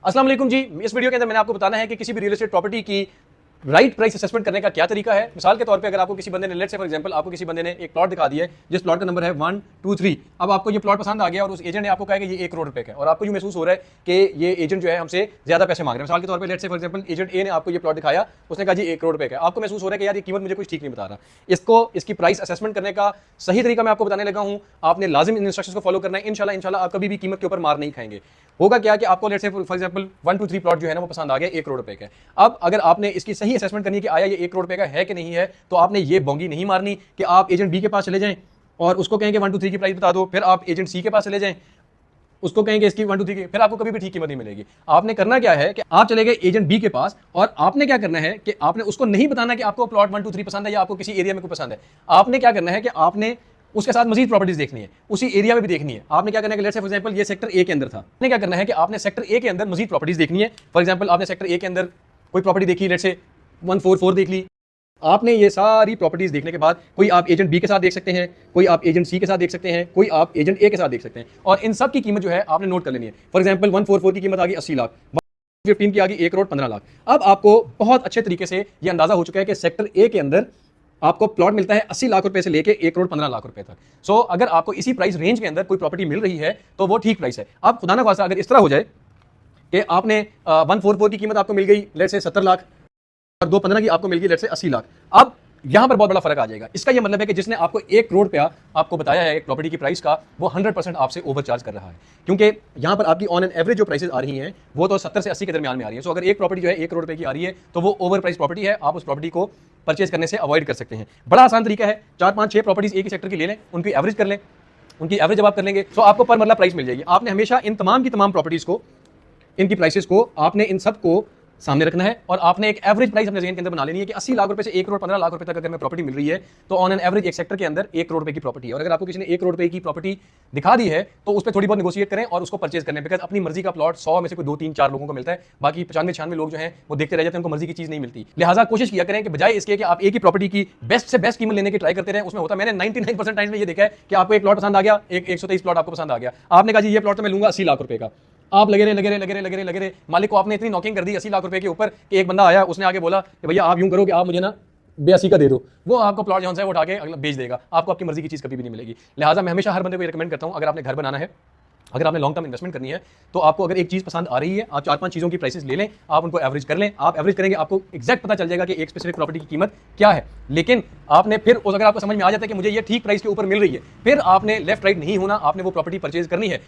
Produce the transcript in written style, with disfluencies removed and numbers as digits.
अस्सलाम वालेकुम जी। इस वीडियो के अंदर मैंने आपको बताना है कि किसी भी रियल एस्टेट प्रॉपर्टी की राइट प्राइस असेसमेंट करने का क्या तरीका है। मिसाल के तौर पे अगर आपको किसी बंदे ने लेट्स से फॉर एग्जांपल आपको किसी बंदे ने एक प्लॉट दिखा दिया है जिस प्लॉट का नंबर है 1 2 3। अब आपको ये प्लॉट पसंद आ गया और उस एजेंट ने आपको कहा कि ये 1 करोड़ रुपए का है और आपको जो महसूस हो रहा है कि ये एजेंट जो है हमसे ज्यादा पैसे मांग रहे हैं। मिसाल के तौर पे let's say for example agent A ने आपको ये प्लॉट दिखाया, उसने कहा जी 1 करोड़ रुपए का है। आपको महसूस हो रहा है कि यार ये कीमत मुझे कुछ ठीक नहीं बता रहा। इसकी प्राइस असेसमेंट करने का सही तरीका मैं आपको बताने लगा हूं। आपने लाजिम इन इंस्ट्रक्शंस को फॉलो करना है। इंशाल्लाह आप कभी भी कीमत के ऊपर मार नहीं खाएंगे। होगा क्या कि आपको let's say for example 1 2 3 plot जो है ना वो पसंद आ गया 1 करोड़ रुपए का। अब अगर आपने इसकी सही असेसमेंट करनी है कि आया ये 1 करोड़ रुपए का है कि नहीं है, तो आपने ये बोंगी नहीं मारनी कि आप एजेंट बी के पास चले जाएं और उसको कहेंगे 1 2 3 की प्राइस बता दो, फिर आप एजेंट सी के पास चले जाएं, उसको कहेंगे इसकी 1 2 3 की, फिर आपको कभी भी ठीक कीमत नहीं मिलेगी। आपने करना क्या है कि आप चले गए एजेंट बी के पास और आपने क्या करना है कि आपने उसको नहीं बताना कि आपको प्लॉट 1 2 3 पसंद है या आपको किसी एरिया में कोई पसंद है। आपने क्या करना है कि आपने उसके साथ मजीद प्रॉपर्टीज देखनी है, उसी एरिया में भी देखनी है। आपने क्या करना है कि लेट्स से फॉर एग्जांपल ये सेक्टर ए के अंदर था, आपने क्या करना है कि आपने सेक्टर ए के अंदर मजीद प्रॉपर्टीज देखनी है। फॉर एग्जांपल आपने सेक्टर ए के अंदर कोई प्रॉपर्टी देखी, लेट्स से 144 देख ली। आपने ये सारी प्रॉपर्टीज देखने के बाद कोई आप एजेंट बी के साथ देख सकते हैं, कोई आप एजेंट सी के साथ देख सकते हैं, कोई आप एजेंट ए के साथ देख सकते हैं और इन सब की कीमत जो है आपने नोट कर लेनी है। फॉर एग्जांपल 144 की कीमत आ गई 80 लाख, 115 की आ गई 1 करोड़ 15 लाख। अब आपको बहुत अच्छे तरीके से ये अंदाजा हो चुका है कि सेक्टर ए के अंदर आपको प्लॉट मिलता है 80 लाख रुपए से लेके 1 करोड़ 15 लाख रुपए तक। सो अगर आपको इसी प्राइस रेंज के अंदर कोई प्रॉपर्टी मिल रही है तो वो ठीक प्राइस है। अब खुदा ना खास्ता अगर इस तरह हो जाए कि आपने 144 की कीमत आपको मिल गई लेट्स से 70 लाख और 215 की आपको मिल गई लेट्स से 80 लाख, अब यहां पर बहुत बड़ा फर्क आ जाएगा। इसका यह मतलब है कि जिसने आपको 1 करोड़ रुपया आपको बताया है एक प्रॉपर्टी की प्राइस का, वो 100% आपसे ओवरचार्ज कर रहा है, क्योंकि यहां पर आपकी ऑन एन एवरेज जो प्राइसेस आ रही हैं वो तो 70 से 80 के दरमियान में आ रही है। सो अगर एक प्रॉपर्टी जो है 1 करोड़ रुपए की आ रही है तो वो ओवर प्राइस प्रॉपर्टी है, आप उस प्रॉपर्टी को परचेज करने से अवॉइड कर सकते हैं। बड़ा आसान तरीका है, 4 5 6 प्रॉपर्टीज एक ही सेक्टर की ले लें, उनकी एवरेज कर लें। उनकी एवरेज जब आप कर लेंगे तो आपको पर मरला प्राइस मिल जाएगी। आपने हमेशा इन तमाम की तमाम प्रॉपर्टीज को, इनकी प्राइसेस को आपने इन सब को सामने रखना है और आपने एक एवरेज प्राइस अपने ज़हन के अंदर बना लेनी है कि 80 लाख रुपए से 1 करोड़ 15 लाख रुपए तक अगर मैं प्रॉपर्टी मिल रही है तो ऑन एन एवरेज एक सेक्टर के अंदर 1 करोड़ रुपए की प्रॉपर्टी है। और अगर आपको किसी ने 1 करोड़ रुपए की प्रॉपर्टी दिखा दी है तो उस पर थोड़ी बहुत नेगोशिएट करें और उसको परचेज करने, बिकॉज अपनी मर्जी का प्लॉट 100 में से कोई 2 3 4 लोगों को मिलता है, बाकी 95 96 लोग जो हैं वो देखते रह जाते हैं, उनको मर्जी की चीज़ नहीं मिलती। लिहाजा कोशिश किया करें कि बजाय इसके कि आप एक ही प्रॉपर्टी की बेस्ट से बेस्ट कीमत लेने की ट्राई करते रहे, उसमें होता मैंने 99% टाइम्स में ये देखा है कि आपको एक प्लॉट पसंद आ गया, एक 123 प्लॉट आपको पसंद आ गया, आपने कहा जी ये प्लॉट तो मैं लूंगा 80 लाख रुपए का। आप लगे रहे मालिक को आपने इतनी नॉकिंग कर दी 80 लाख रुपए के ऊपर कि एक बंदा आया, उसने आगे बोला कि भैया आप यूं करो कि आप मुझे ना 82 का दे दो, वो आपको प्लॉट जो है वो उठा के अगला बेच देगा, आपको आपकी मर्जी की चीज़ कभी भी नहीं मिलेगी। लिहाजा मैं हमेशा हर बंदे को ये रिकमेंड करता हूं, अगर आपने घर बनाना है, अगर आपने लॉन्ग टर्म इन्वेस्टमेंट करनी है, तो आपको अगर एक चीज़ पसंद आ रही है, आप 4 5 चीज़ों की प्राइसेस ले लें, आप उनको एवरेज कर लें। आप एवरेज करेंगे आपको एग्जैक्ट पता चल जाएगा कि एक स्पेसिफिक प्रॉपर्टी की कीमत क्या है। लेकिन आपने फिर अगर आपको समझ में आ जाता है कि मुझे ये ठीक प्राइस के ऊपर मिल रही है, फिर आपने लेफ्ट राइट नहीं होना, आपने वो प्रॉपर्टी परचेज करनी है।